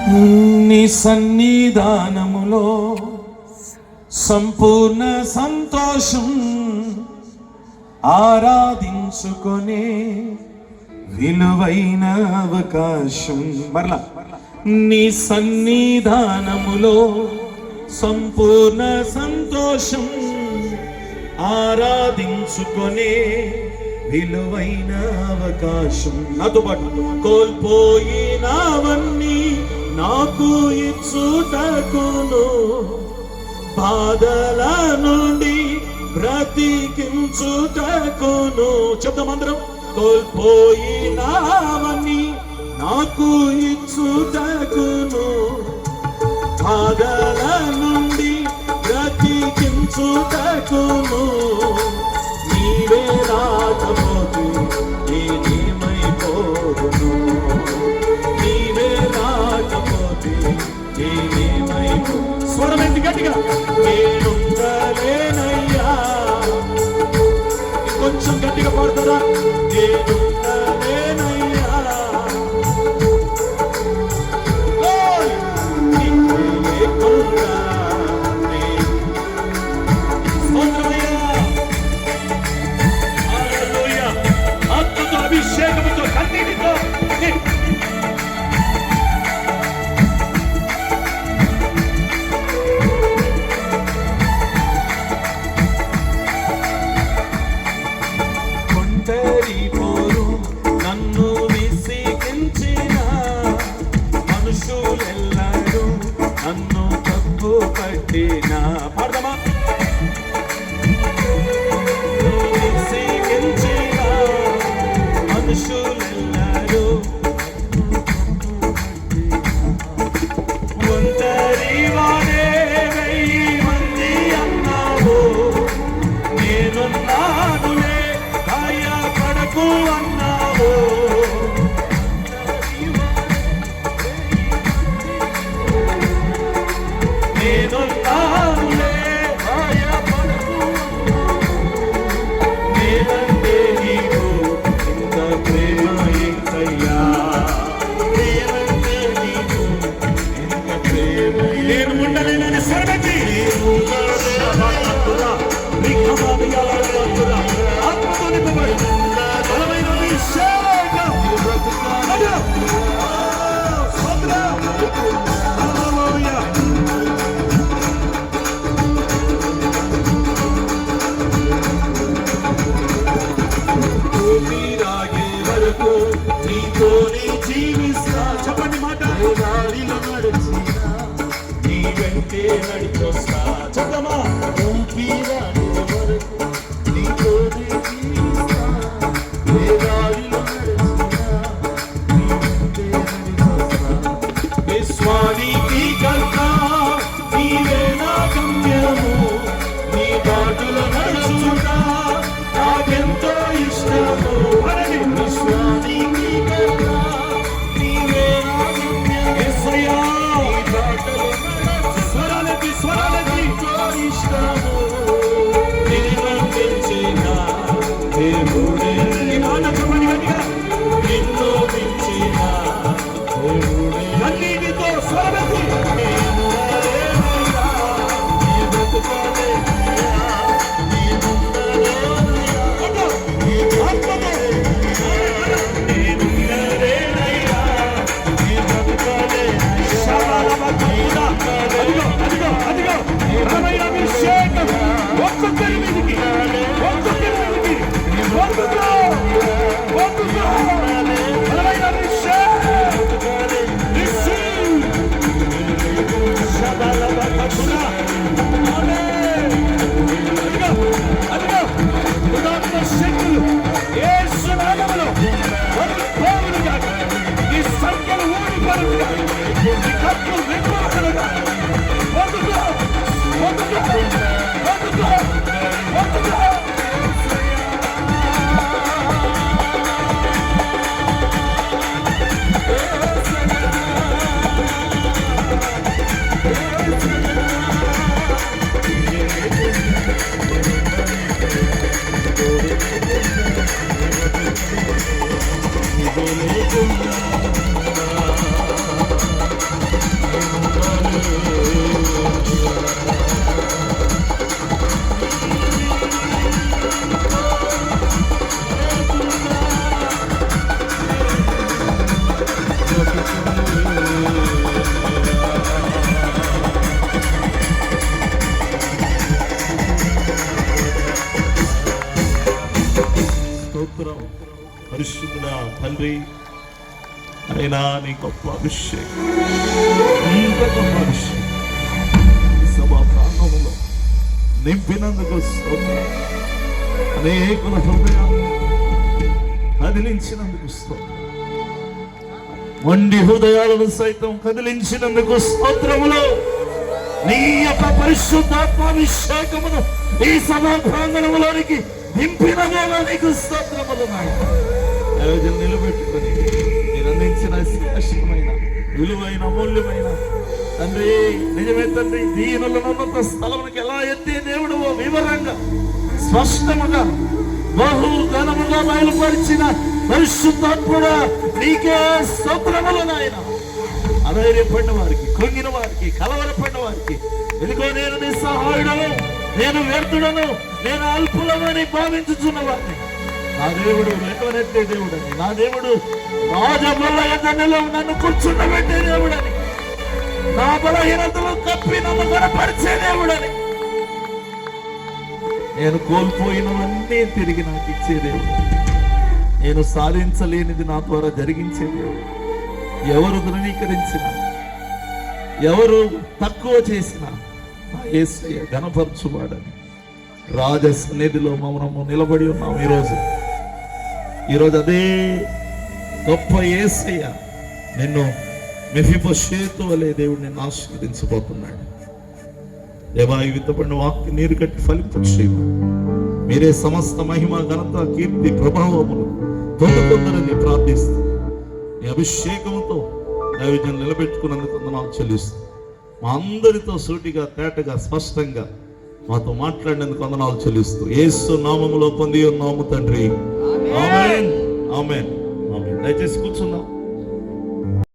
నీ సన్నిధానములో సంపూర్ణ సంతోషం, ఆరాధించుకొనే విలువైన అవకాశం. మరలా నీ సన్నిధానములో సంపూర్ణ సంతోషం, ఆరాధించుకొనే విలువైన అవకాశం. నాతో పాటు కోల్పోయినవన్నీ నాకు ఇచ్చుటకును, బాధల నుండి బ్రతికించుటకును. చెప్తాం అందరం. కోల్పోయినవన్నీ నాకు ఇచ్చుటకును, బాధల నుండి బ్రతికించుటకును. నీవే రాకపోతే నేనేమైపోదును, నీవే రాకపోతే నేనేమైపో. స్వరమెంది గట్టిగా. నేనుండలేనయ్యా. కొంచెం గట్టిగా పాడతారా? నేనుండలేనయ్యా. అభిషేకముతో కన్నీటితో ఒంటరి పోరు నన్ను విసిగించిన మనుషులెల్లరూ నన్ను తప్పు పట్టిన. పాడదామా? మనుషులెల్లరూ ఒంటరి వాడే 1000 మంది అన్నావు, నేనున్నానులే భయపడకు అన్నావు. నేనున్నానులే భయపడకు, నేనంటే నీకు ఇంత ప్రేమ ఎంతయ్యా, నేనంటే నీకు ఇంత ప్రేమ. నేను ఉండలేనని స్వరమెత్తి ఆత్మతో నింపబడి బలమైన అభిషేకం. రాగే వరకు నీతోనే జీవిస్తా. చెప్పండి మాట. దారిలో నడిచినా నీ వెంటే నడిచొస్తా. చెప్పమా. ఊపిరాగే వరకు నీతోనే జీవిస్తా. దారిలో నడిచినా నీ వెంటే నడిచొస్తా. విశ్వానికి కర్త నీవే నా గమ్యము, నీ బాటలో నడుచుట నాకెంతో ఇష్టము. విశ్వానికి కర్త నీవే నా గమ్యము, యేసయ్యా నీ బాటలో నడుచుట స్వరాలకి స్వరాలకి ఇష్టము. నిన్ను మించిన దేవుడే. ఈ మాట చెప్పండి గట్టిగా. నిన్ను మించిన దేవుడే. అన్నిటితో స్వరమెత్తి. అభిషేకం ఒక్కొక్కరి మీదికి, ఒక్కొక్కరి మీదికి బలమైన శక్తులు యేసు నామములో వదిలిపోవునుగా. ఈ సంఖ్యలు ఊడిపడునుగా. ఈ కట్లు విడిపోవునుగా. వదులుకో, వదులుకో, వదులుకో, వదులుకో. తండ్రి. అయినా నీ గొప్ప అభిషేకం, ఇంత గొప్ప అభిషేకం సభా ప్రాంగణంలో నింపినందుకు స్తోత్రం. అనేకుల హృదయాలు కదిలించినందుకు స్తోత్రం. మొండి హృదయాలను సైతం కదిలించినందుకు స్తోత్రములు. నీ యొక్క పరిశుద్ధాత్మాభిషేకమును ఈ సభా ప్రాంగణంలోనికి నింపిన నీకు స్తోత్రములు. నాయన నిలబెట్టుకొని మీరు అందించిన శ్రేష్టమైన విలువైన అమూల్యమైన తండ్రి, నిజమే తండ్రి, దీనులను ఉన్నత స్థలమునికి ఎలా ఎత్తే దేవుడు వివరంగా స్పష్టముగా బహు ఘనముగా బయలుపరిచిన పరిశుద్ధాత్ముడా నీకే స్తోత్రములు నాయన. అధైర్యపడిన వారికి, కృంగిన వారికి, కలవరపడిన వారికి, ఇదిగో నేను నిస్సహాయుడను, నేను వ్యర్థుడను, నేను అల్పులమని భావించుచున్న వారిని నా దేవుడు లేవనెత్తే దేవుడని, నా దేవుడు రాజబల్ల ఎద్దనిలో నన్ను కూర్చుండబెట్టే దేవుడని, నా బలహీనతలు కప్పి నన్ను గణపరిచే దేవుడని, నేను కోల్పోయినవన్నీ తిరిగి నాకు ఇచ్చే దేవుడు, నేను సాధించలేనిది నా ద్వారా జరిగించే దేవుడు, ఎవరు ధృవీకరించిన, ఎవరు తక్కువ చేసిన నా యేసయ్య ఘనపరచువాడని రాజ సన్నిధిలో మనము నిలబడి ఉన్నాం. ఈరోజు అదే గొప్ప యేసయ్య నిన్ను మెఫీబోషేతు వలె దేవుడు నిన్ను ఆశీర్వదించబోతున్నాడు. దేవా, ఈ విత్తపడిన వాక్యం నీరు కట్టి ఫలింపచేయు. మీరే సమస్త మహిమ, ఘనత, కీర్తి, ప్రభావములు పొందుకుందరని ప్రార్థిస్తూ ఈ అభిషేకంతో దైవజనులు నిలబెట్టుకున్నందుకు వందనాలు చెల్లిస్తూ మా అందరితో సూటిగా, తేటగా, స్పష్టంగా మాతో మాట్లాడినందుకు వందనాలు చెల్లిస్తూ యేసు నామములో పొంది ఉన్నాము తండ్రి. ఆమేన్, ఆమేన్, ఆమేన్. దయచేసి కూర్చున్నాం.